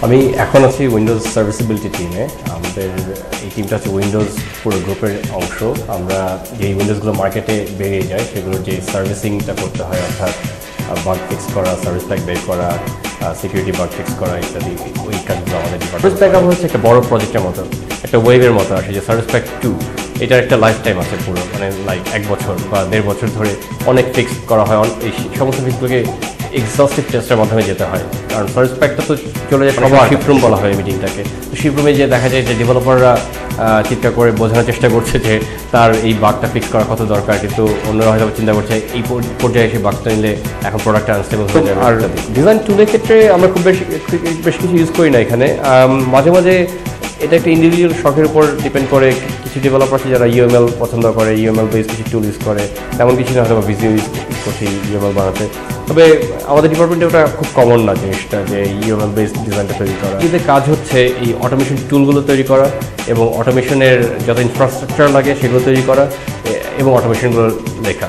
আমি এখন আছি উইন্ডোজ সার্ভিসিবিলিটি টিমে। আমাদের এই টিমটা হচ্ছে উইন্ডোজ পুরো গ্রুপের অংশ। আমরা যেই উইন্ডোজগুলো মার্কেটে বেরিয়ে যায় সেগুলোর যে সার্ভিসিংটা করতে হয়, অর্থাৎ বাগ ফিক্স করা, সার্ভিস প্যাক বের করা, সিকিউরিটি বাগ ফিক্স করা ইত্যাদি, ওই কাজগুলো আমাদের ডিপার্টমেন্ট। সার্ভিস প্যাক হচ্ছে একটা বড় প্রজেক্টের মতো, একটা ওয়েভের মতো আসে। যে সার্ভিস প্যাক 2 এটার একটা লাইফ টাইম আছে পুরো, মানে লাইক 1 বছর বা 1.5 বছর ধরে অনেক ফিক্স করা হয়। এই সমস্ত ফিক্সগুলোকে এক্সস্টিভ টেস্টের মাধ্যমে যেতে হয়, কারণ সার্ভিস প্যাকটা তো চলে যায় সবার। শিপরুম বলা হয় মিটিংটাকে। তো শিপরুমে যে দেখা যায় যে ডেভেলপাররা চিন্তা করে বোঝানোর চেষ্টা করছে যে তার এই বাগটা ফিক্স করা কত দরকার, কিন্তু অন্যরা হয়তো চিন্তা করছে এই পর্যায়ে এসে বাগটা নিলে এখন প্রোডাক্টটা আনস্টেবল হয়ে যাবে। আর ডিজাইন টুলের ক্ষেত্রে আমরা খুব বেশ কিছু ইউজ করি না এখানে। মাঝে মাঝে এটা একটা ইন্ডিভিজুয়াল শখের উপর ডিপেন্ড করে। কিছু ডেভেলপার আছে যারা ইউএমএল পছন্দ করে, ইউএমএল বেস কিছু টুল ইউজ করে, তেমন কিছু না হয়তো ভিজিও ইউজ করছি ইউএমএল বানাতে। তবে আমাদের ডিপার্টমেন্টে ওটা খুব কমন না জিনিসটা, যে ইউএমএল বেস ডিজাইনটা তৈরি করা। এদের কাজ হচ্ছে এই অটোমেশন টুলগুলো তৈরি করা এবং অটোমেশনের যত ইনফ্রাস্ট্রাকচার লাগে সেগুলো তৈরি করা এবং অটোমেশনগুলো লেখা।